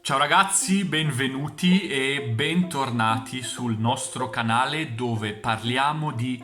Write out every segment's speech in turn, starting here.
Ciao ragazzi, benvenuti e bentornati sul nostro canale dove parliamo di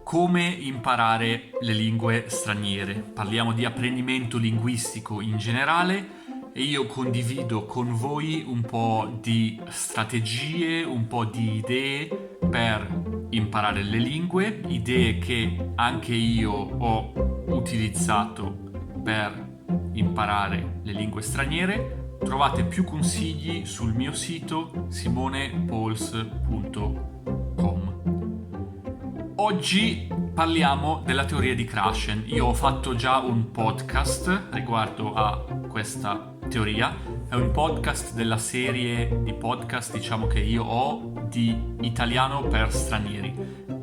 come imparare le lingue straniere. Parliamo di apprendimento linguistico in generale e io condivido con voi un po' di strategie, un po' di idee per imparare le lingue, idee che anche io ho utilizzato per imparare le lingue straniere. Trovate più consigli sul mio sito simonepols.com. Oggi parliamo della teoria di Krashen. Io ho fatto già un podcast riguardo a questa teoria. È un podcast della serie di podcast, diciamo, che io ho di italiano per stranieri.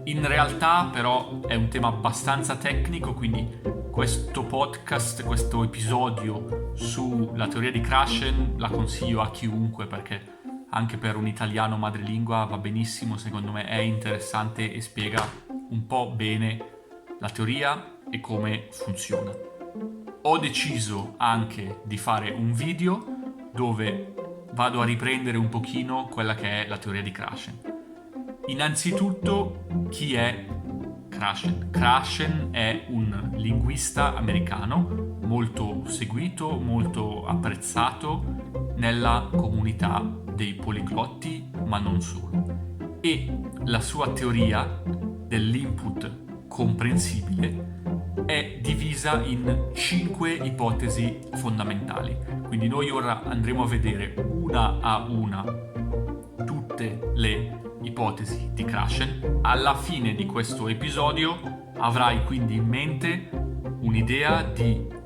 In realtà però è un tema abbastanza tecnico, quindi questo podcast, questo episodio sulla teoria di Krashen la consiglio a chiunque, perché anche per un italiano madrelingua va benissimo, secondo me è interessante e spiega un po' bene la teoria e come funziona. Ho deciso anche di fare un video dove vado a riprendere un pochino quella che è la teoria di Krashen. Innanzitutto, chi è Krashen? Krashen è un linguista americano molto seguito, molto apprezzato nella comunità dei poliglotti, ma non solo. E la sua teoria dell'input comprensibile è divisa in 5 ipotesi fondamentali. Quindi noi ora andremo a vedere una a una tutte le ipotesi di Krashen. Alla fine di questo episodio avrai quindi in mente un'idea di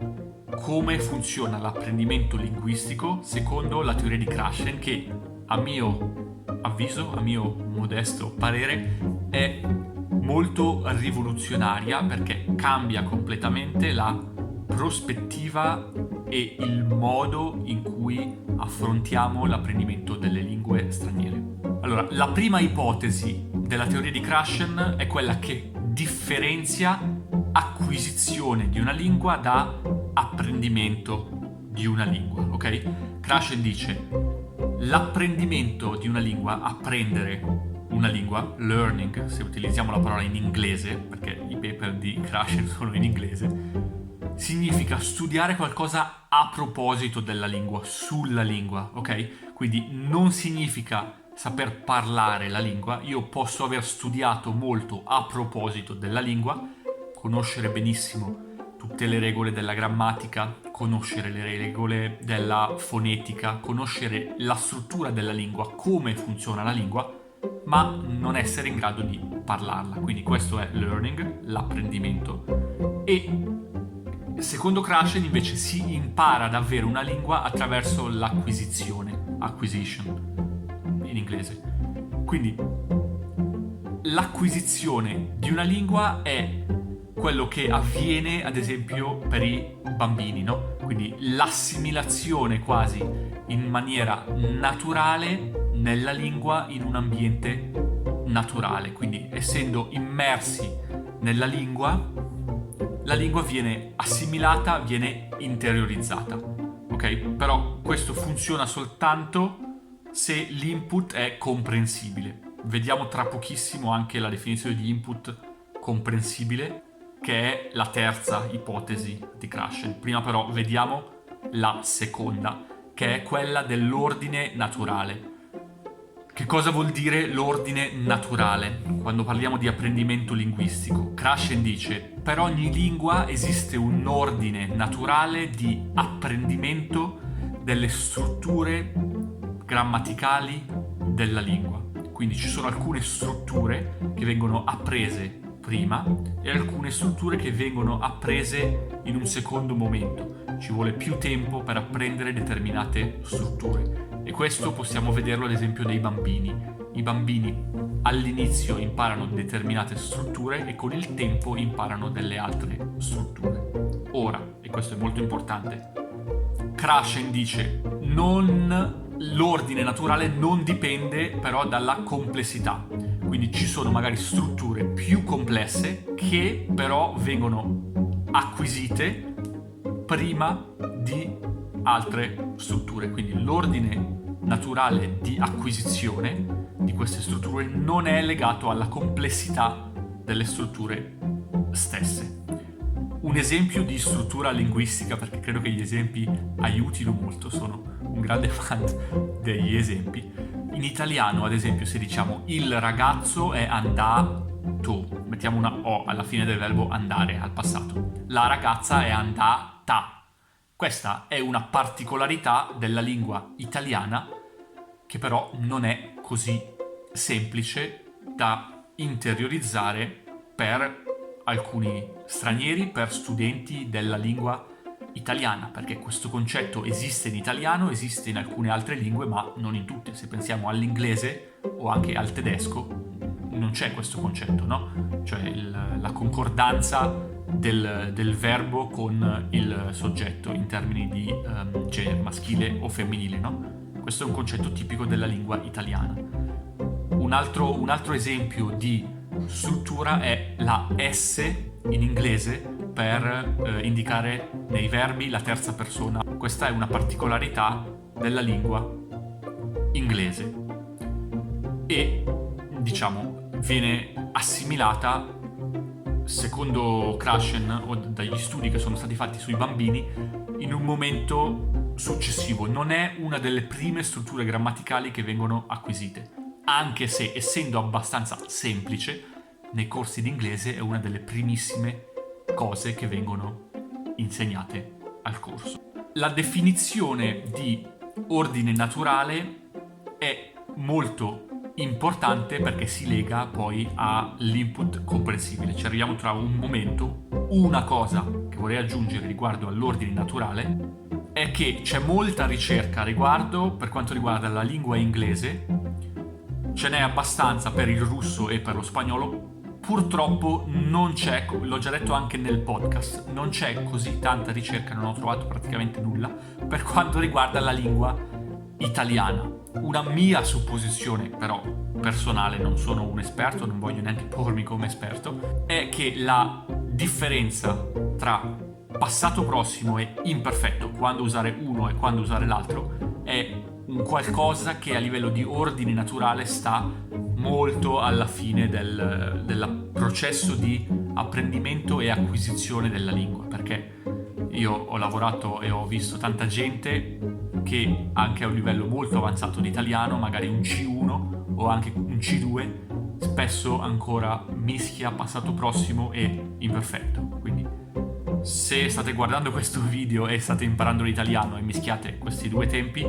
come funziona l'apprendimento linguistico secondo la teoria di Krashen, che a mio avviso, a mio modesto parere, è molto rivoluzionaria perché cambia completamente la prospettiva e il modo in cui affrontiamo l'apprendimento delle lingue straniere. Allora, la prima ipotesi della teoria di Krashen è quella che differenzia acquisizione di una lingua da apprendimento di una lingua, ok? Krashen dice: l'apprendimento di una lingua, apprendere una lingua, learning, se utilizziamo la parola in inglese, perché i paper di Krashen sono in inglese, significa studiare qualcosa a proposito della lingua, sulla lingua, ok? Quindi non significa saper parlare la lingua. Io posso aver studiato molto a proposito della lingua, conoscere benissimo tutte le regole della grammatica, conoscere le regole della fonetica, conoscere la struttura della lingua, come funziona la lingua, ma non essere in grado di parlarla. Quindi questo è learning, l'apprendimento. E secondo Krashen invece si impara davvero una lingua attraverso l'acquisizione, acquisition in inglese. Quindi l'acquisizione di una lingua è quello che avviene ad esempio per i bambini, no? Quindi l'assimilazione quasi in maniera naturale nella lingua in un ambiente naturale. Quindi essendo immersi nella lingua, la lingua viene assimilata, viene interiorizzata, ok? Però questo funziona soltanto se l'input è comprensibile. Vediamo tra pochissimo anche la definizione di input comprensibile, che è la terza ipotesi di Krashen. Prima però vediamo la seconda, che è quella dell'ordine naturale. Che cosa vuol dire l'ordine naturale? Quando parliamo di apprendimento linguistico, Krashen dice: per ogni lingua esiste un ordine naturale di apprendimento delle strutture grammaticali della lingua. Quindi ci sono alcune strutture che vengono apprese prima e alcune strutture che vengono apprese in un secondo momento. Ci vuole più tempo per apprendere determinate strutture. E questo possiamo vederlo ad esempio nei bambini. I bambini all'inizio imparano determinate strutture e con il tempo imparano delle altre strutture. Ora, e questo è molto importante, Krashen dice l'ordine naturale non dipende però dalla complessità. Quindi ci sono magari strutture più complesse che però vengono acquisite prima di altre strutture. Quindi l'ordine naturale di acquisizione di queste strutture non è legato alla complessità delle strutture stesse. Un esempio di struttura linguistica, perché credo che gli esempi aiutino molto, sono un grande fan degli esempi. In italiano, ad esempio, se diciamo il ragazzo è andato, mettiamo una O alla fine del verbo andare, al passato. La ragazza è andata. Questa è una particolarità della lingua italiana che però non è così semplice da interiorizzare per alcuni stranieri, per studenti della lingua italiana, perché questo concetto esiste in italiano, esiste in alcune altre lingue, ma non in tutte. Se pensiamo all'inglese o anche al tedesco, non c'è questo concetto, no? Cioè la concordanza del verbo con il soggetto in termini di genere maschile o femminile, no? Questo è un concetto tipico della lingua italiana. Un altro esempio di struttura è la S in inglese per indicare nei verbi la terza persona. Questa è una particolarità della lingua inglese e, diciamo, viene assimilata, secondo Krashen o dagli studi che sono stati fatti sui bambini, in un momento successivo. Non è una delle prime strutture grammaticali che vengono acquisite, anche se, essendo abbastanza semplice, nei corsi d'inglese è una delle primissime cose che vengono insegnate al corso. La definizione di ordine naturale è molto importante perché si lega poi all'input comprensibile. Ci arriviamo tra un momento. Una cosa che vorrei aggiungere riguardo all'ordine naturale è che c'è molta ricerca a riguardo per quanto riguarda la lingua inglese. Ce n'è abbastanza per il russo e per lo spagnolo. Purtroppo non c'è, l'ho già detto anche nel podcast, non c'è così tanta ricerca, non ho trovato praticamente nulla per quanto riguarda la lingua italiana. Una mia supposizione, però personale, non sono un esperto, non voglio neanche pormi come esperto, è che la differenza tra passato prossimo e imperfetto, quando usare uno e quando usare l'altro, è un qualcosa che a livello di ordine naturale sta molto alla fine del processo di apprendimento e acquisizione della lingua, perché io ho lavorato e ho visto tanta gente che anche a un livello molto avanzato di italiano, magari un C1 o anche un C2, spesso ancora mischia passato prossimo e imperfetto. Quindi se state guardando questo video e state imparando l'italiano e mischiate questi due tempi,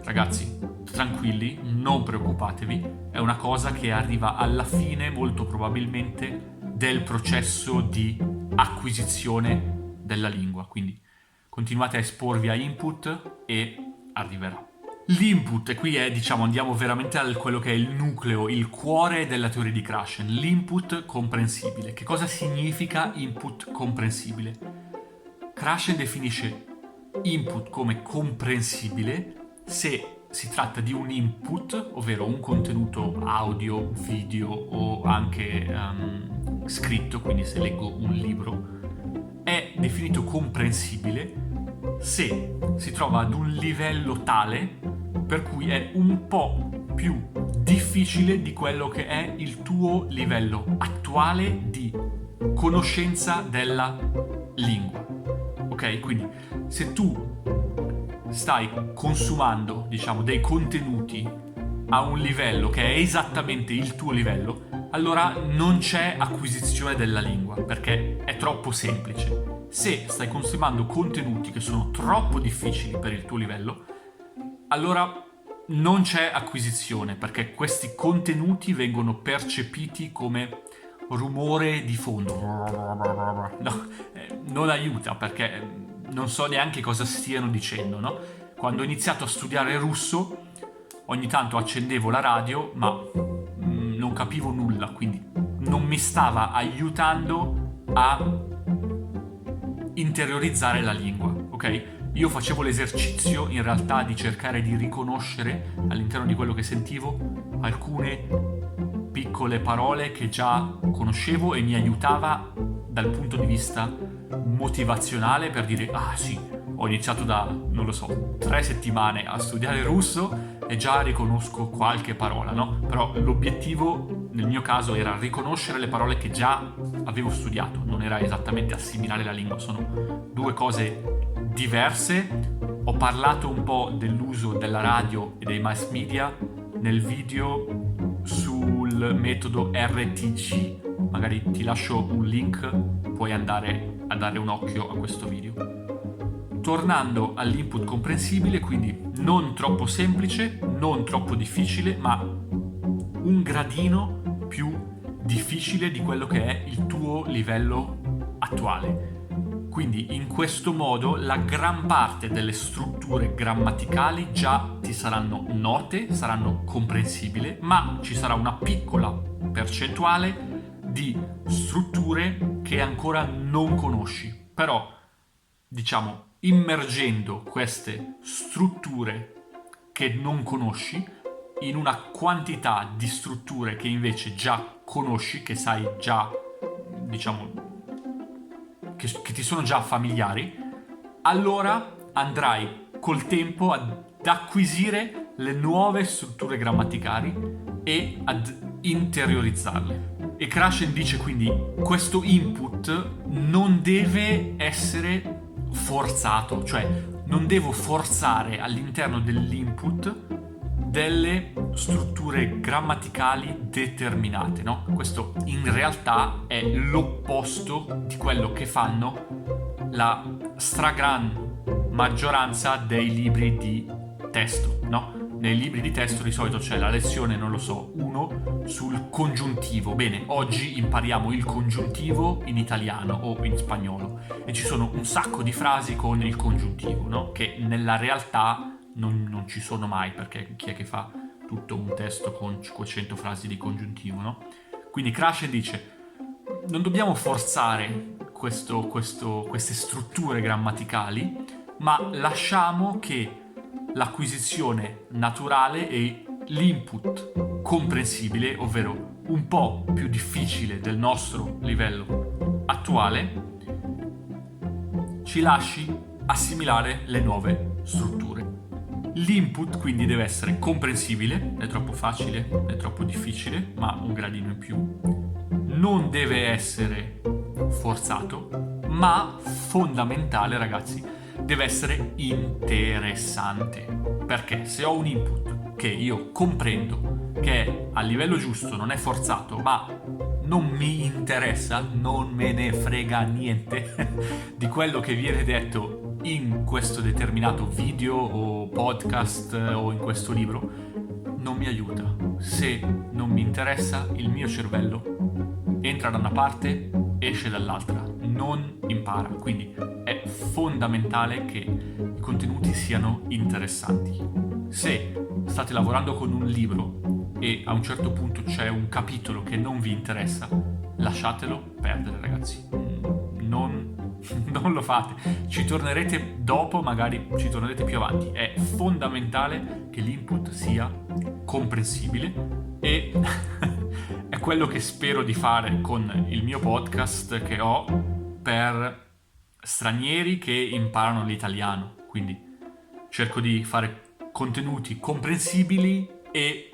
ragazzi, tranquilli, non preoccupatevi, è una cosa che arriva alla fine molto probabilmente del processo di acquisizione della lingua, quindi continuate a esporvi a input e arriverà. L'input, e qui è, diciamo, andiamo veramente a quello che è il nucleo, il cuore della teoria di Krashen, l'input comprensibile. Che cosa significa input comprensibile? Krashen definisce input come comprensibile se si tratta di un input, ovvero un contenuto audio, video o anche scritto, quindi se leggo un libro, è definito comprensibile se si trova ad un livello tale per cui è un po' più difficile di quello che è il tuo livello attuale di conoscenza della lingua. Ok? Quindi se tu stai consumando, diciamo, dei contenuti a un livello che è esattamente il tuo livello, allora non c'è acquisizione della lingua, perché è troppo semplice. Se stai consumando contenuti che sono troppo difficili per il tuo livello, allora non c'è acquisizione, perché questi contenuti vengono percepiti come rumore di fondo. No, non aiuta, perché non so neanche cosa stiano dicendo, no? Quando ho iniziato a studiare russo, ogni tanto accendevo la radio, ma non capivo nulla, quindi non mi stava aiutando a interiorizzare la lingua, ok? Io facevo l'esercizio in realtà di cercare di riconoscere all'interno di quello che sentivo alcune piccole parole che già conoscevo e mi aiutava dal punto di vista motivazionale per dire ah sì, ho iniziato da, non lo so, 3 settimane a studiare russo e già riconosco qualche parola, no? Però l'obiettivo nel mio caso era riconoscere le parole che già avevo studiato, non era esattamente assimilare la lingua, sono 2 cose diverse. Ho parlato un po' dell'uso della radio e dei mass media nel video sul metodo RTG, magari ti lascio un link, puoi andare a dare un occhio a questo video. Tornando all'input comprensibile, quindi non troppo semplice, non troppo difficile, ma un gradino più difficile di quello che è il tuo livello attuale. Quindi in questo modo la gran parte delle strutture grammaticali già ti saranno note, saranno comprensibili, ma ci sarà una piccola percentuale di strutture che ancora non conosci. Però, diciamo, immergendo queste strutture che non conosci in una quantità di strutture che invece già conosci, che sai già, diciamo, che ti sono già familiari, allora andrai col tempo ad acquisire le nuove strutture grammaticali e ad interiorizzarle. E Krashen dice quindi questo input non deve essere forzato, cioè non devo forzare all'interno dell'input delle strutture grammaticali determinate, no? Questo in realtà è l'opposto di quello che fanno la stragran maggioranza dei libri di testo, no? Nei libri di testo di solito c'è la lezione, non lo so, 1 sul congiuntivo. Bene, oggi impariamo il congiuntivo in italiano o in spagnolo e ci sono un sacco di frasi con il congiuntivo, no? Che nella realtà non ci sono mai, perché chi è che fa tutto un testo con 500 frasi di congiuntivo, no? Quindi Krashen dice non dobbiamo forzare queste strutture grammaticali, ma lasciamo che l'acquisizione naturale e l'input comprensibile, ovvero un po' più difficile del nostro livello attuale, ci lasci assimilare le nuove strutture. L'input quindi deve essere comprensibile, né troppo facile né troppo difficile, ma un gradino in più. Non deve essere forzato, ma fondamentale, ragazzi, deve essere interessante. Perché se ho un input che io comprendo, che è a livello giusto, non è forzato, ma non mi interessa, non me ne frega niente di quello che viene detto in questo determinato video o podcast o in questo libro, non mi aiuta. Se non mi interessa, il mio cervello entra da una parte, esce dall'altra, non impara. Quindi è fondamentale che i contenuti siano interessanti. Se state lavorando con un libro e a un certo punto c'è un capitolo che non vi interessa, lasciatelo perdere, ragazzi. Non lo fate, ci tornerete dopo, magari ci tornerete più avanti. È fondamentale che l'input sia comprensibile e è quello che spero di fare con il mio podcast che ho per stranieri che imparano l'italiano. Quindi cerco di fare contenuti comprensibili e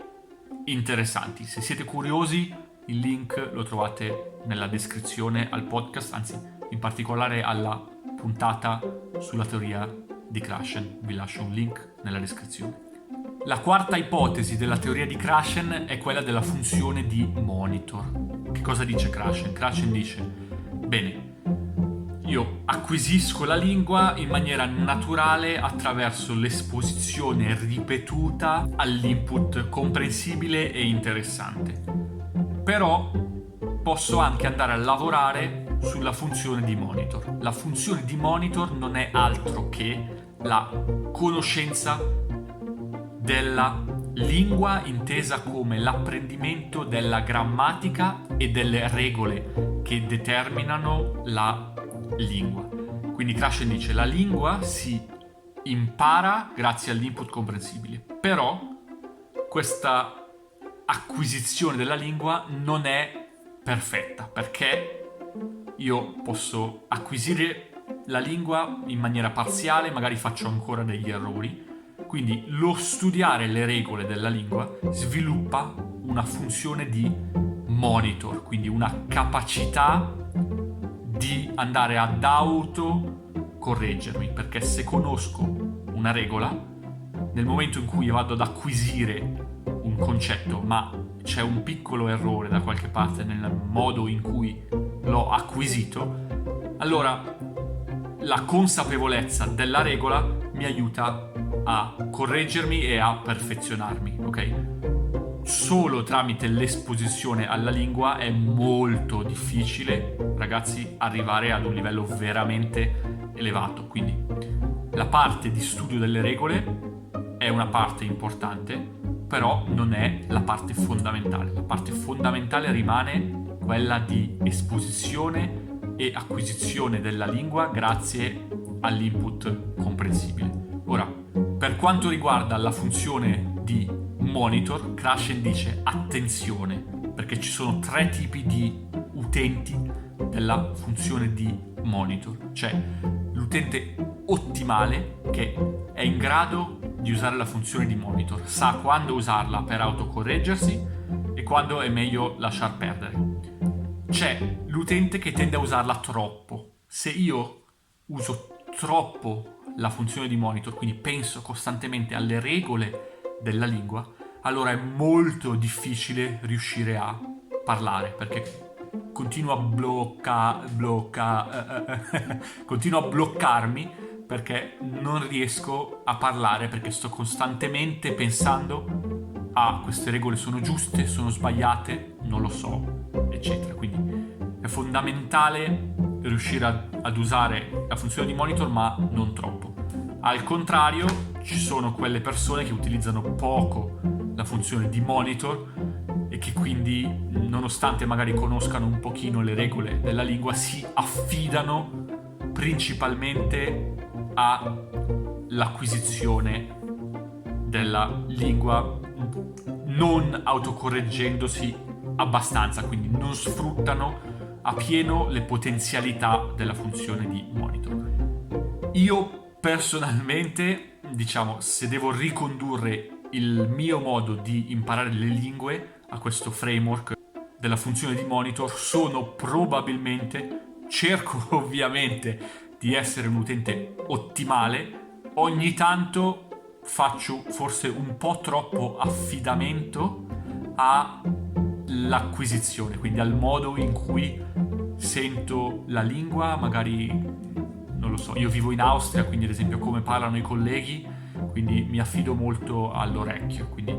interessanti. Se siete curiosi, il link lo trovate nella descrizione al podcast, anzi in particolare alla puntata sulla teoria di Krashen. Vi lascio un link nella descrizione. La quarta ipotesi della teoria di Krashen è quella della funzione di monitor. Che cosa dice Krashen? Krashen dice: bene, io acquisisco la lingua in maniera naturale attraverso l'esposizione ripetuta all'input comprensibile e interessante. Però posso anche andare a lavorare sulla funzione di monitor. La funzione di monitor non è altro che la conoscenza della lingua intesa come l'apprendimento della grammatica e delle regole che determinano la lingua. Quindi Krashen dice: la lingua si impara grazie all'input comprensibile, però questa acquisizione della lingua non è perfetta, perché io posso acquisire la lingua in maniera parziale, magari faccio ancora degli errori. Quindi lo studiare le regole della lingua sviluppa una funzione di monitor, quindi una capacità di andare ad autocorreggermi, perché se conosco una regola, nel momento in cui vado ad acquisire un concetto, ma c'è un piccolo errore da qualche parte nel modo in cui l'ho acquisito, allora la consapevolezza della regola mi aiuta a correggermi e a perfezionarmi, ok? Solo tramite l'esposizione alla lingua è molto difficile, ragazzi, arrivare ad un livello veramente elevato. Quindi la parte di studio delle regole è una parte importante, però non è la parte fondamentale. La parte fondamentale rimane quella di esposizione e acquisizione della lingua grazie all'input comprensibile. Ora, per quanto riguarda la funzione di monitor, Krashen dice attenzione, perché ci sono 3 tipi di utenti della funzione di monitor. C'è l'utente ottimale, che è in grado di usare la funzione di monitor, sa quando usarla per autocorreggersi e quando è meglio lasciar perdere. C'è l'utente che tende a usarla troppo. Se io uso troppo la funzione di monitor, quindi penso costantemente alle regole della lingua, allora è molto difficile riuscire a parlare, perché continuo a bloccarmi, perché non riesco a parlare, perché sto costantemente pensando queste regole sono giuste, sono sbagliate, non lo so, eccetera. Quindi è fondamentale riuscire ad usare la funzione di monitor, ma non troppo. Al contrario, ci sono quelle persone che utilizzano poco la funzione di monitor e che quindi, nonostante magari conoscano un pochino le regole della lingua, si affidano principalmente all'acquisizione della lingua, non autocorreggendosi abbastanza, quindi non sfruttano appieno le potenzialità della funzione di monitor. Io personalmente, diciamo, se devo ricondurre il mio modo di imparare le lingue a questo framework della funzione di monitor, cerco ovviamente di essere un utente ottimale, ogni tanto faccio forse un po' troppo affidamento all'acquisizione, quindi al modo in cui sento la lingua, magari, non lo so, io vivo in Austria, quindi ad esempio come parlano i colleghi, quindi mi affido molto all'orecchio, quindi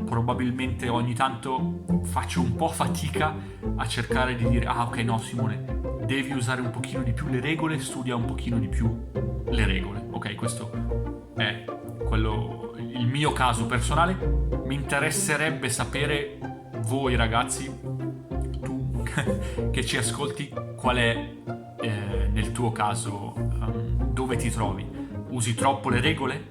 probabilmente ogni tanto faccio un po' fatica a cercare di dire ok, no Simone, devi usare un pochino di più le regole, studia un pochino di più le regole, ok? Questo è il mio caso personale. Mi interesserebbe sapere voi ragazzi, tu che ci ascolti, qual è nel tuo caso, dove ti trovi? Usi troppo le regole?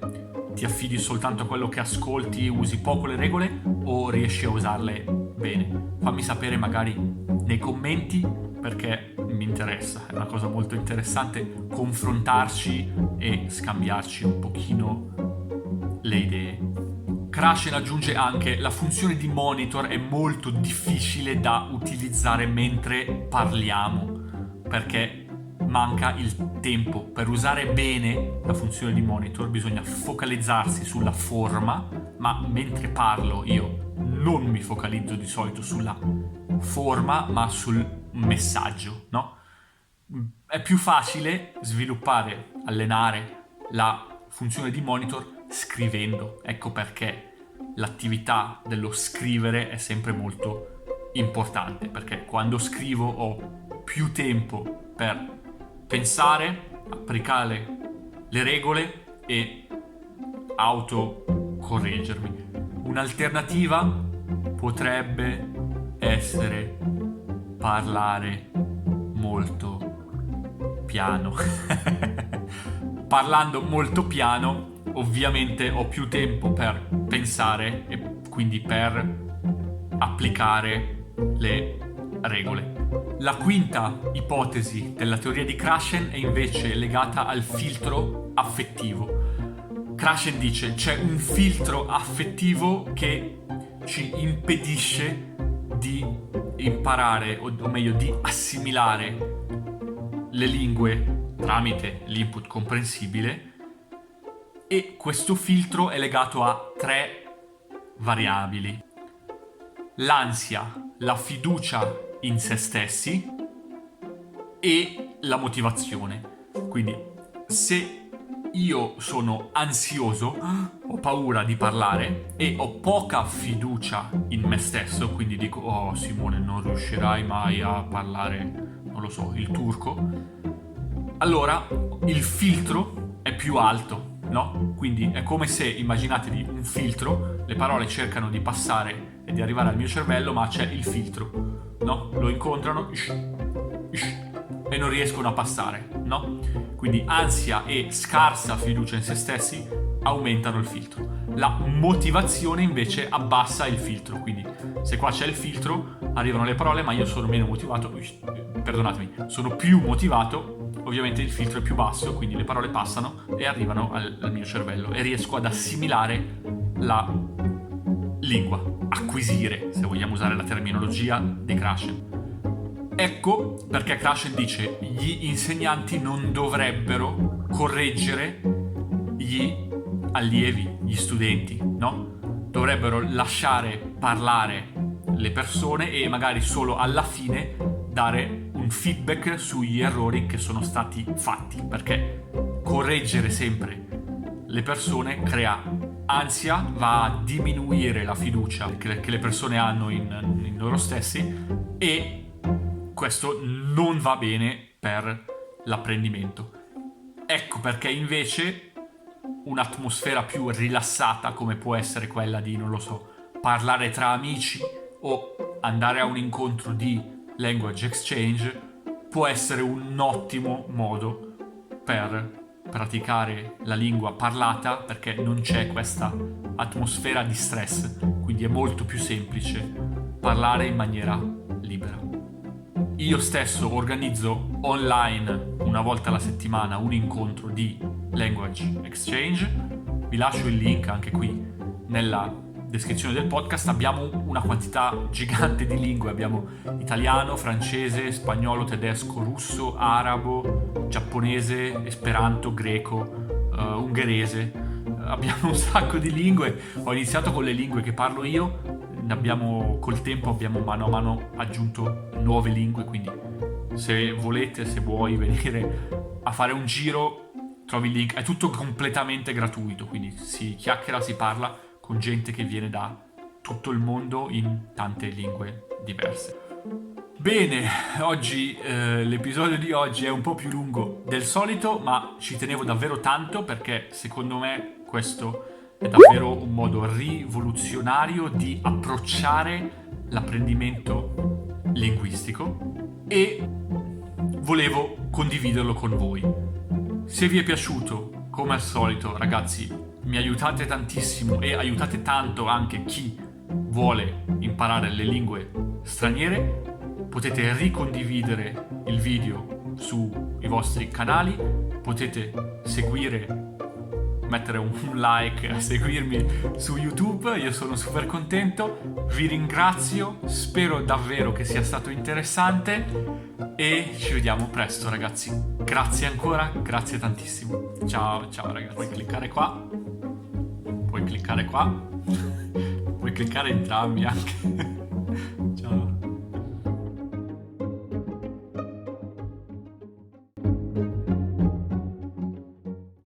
Ti affidi soltanto a quello che ascolti, usi poco le regole, o riesci a usarle bene? Fammi sapere magari nei commenti, perché mi interessa, è una cosa molto interessante confrontarci e scambiarci un pochino le idee. Krashen aggiunge anche: la funzione di monitor è molto difficile da utilizzare mentre parliamo, perché manca il tempo. Per usare bene la funzione di monitor bisogna focalizzarsi sulla forma, ma mentre parlo io non mi focalizzo di solito sulla forma, ma sul messaggio, no? È più facile sviluppare, allenare la funzione di monitor scrivendo. Ecco perché l'attività dello scrivere è sempre molto importante, perché quando scrivo ho più tempo per pensare, applicare le regole e autocorreggermi. Un'alternativa potrebbe essere parlare molto piano. Parlando molto piano, ovviamente ho più tempo per pensare e quindi per applicare le regole. La quinta ipotesi della teoria di Krashen è invece legata al filtro affettivo. Krashen dice c'è un filtro affettivo che ci impedisce di imparare, o meglio di assimilare le lingue tramite l'input comprensibile, e questo filtro è legato a 3 variabili: l'ansia, la fiducia in se stessi e la motivazione. Quindi se io sono ansioso, ho paura di parlare e ho poca fiducia in me stesso, quindi dico oh Simone, non riuscirai mai a parlare, non lo so, il turco, allora il filtro è più alto, no? Quindi è come se, immaginatevi un filtro, le parole cercano di passare e di arrivare al mio cervello, ma c'è il filtro, no? Lo incontrano e non riescono a passare, no? Quindi ansia e scarsa fiducia in se stessi aumentano il filtro. La motivazione invece abbassa il filtro, quindi se qua c'è il filtro arrivano le parole ma io sono meno motivato, perdonatemi, sono più motivato, ovviamente il filtro è più basso, quindi le parole passano e arrivano al mio cervello e riesco ad assimilare la lingua, acquisire, se vogliamo usare la terminologia di Krashen. Ecco perché Krashen dice gli insegnanti non dovrebbero correggere gli allievi, gli studenti, no? Dovrebbero lasciare parlare le persone e magari solo alla fine dare un feedback sugli errori che sono stati fatti, perché correggere sempre le persone crea ansia, va a diminuire la fiducia che le persone hanno in loro stessi e questo non va bene per l'apprendimento. Ecco perché invece un'atmosfera più rilassata, come può essere quella di, non lo so, parlare tra amici o andare a un incontro di language exchange, può essere un ottimo modo per praticare la lingua parlata, perché non c'è questa atmosfera di stress, quindi è molto più semplice parlare in maniera libera. Io stesso organizzo online una volta alla settimana un incontro di language exchange, vi lascio il link anche qui nella descrizione del podcast. Abbiamo una quantità gigante di lingue, abbiamo italiano, francese, spagnolo, tedesco, russo, arabo, giapponese, esperanto, greco, ungherese, abbiamo un sacco di lingue. Ho iniziato con le lingue che parlo io, col tempo abbiamo mano a mano aggiunto nuove lingue, quindi se volete, se vuoi venire a fare un giro, trovi il link, è tutto completamente gratuito, quindi si chiacchiera, si parla con gente che viene da tutto il mondo in tante lingue diverse. Bene, oggi l'episodio di oggi è un po' più lungo del solito, ma ci tenevo davvero tanto perché secondo me questo è davvero un modo rivoluzionario di approcciare l'apprendimento linguistico e volevo condividerlo con voi. Se vi è piaciuto, come al solito, ragazzi, mi aiutate tantissimo e aiutate tanto anche chi vuole imparare le lingue straniere. Potete ricondividere il video sui vostri canali, potete seguire, mettere un like, seguirmi su YouTube, io sono super contento, vi ringrazio, spero davvero che sia stato interessante e ci vediamo presto ragazzi. Grazie ancora, grazie tantissimo. Ciao ragazzi. Puoi cliccare qua, puoi cliccare entrambi anche.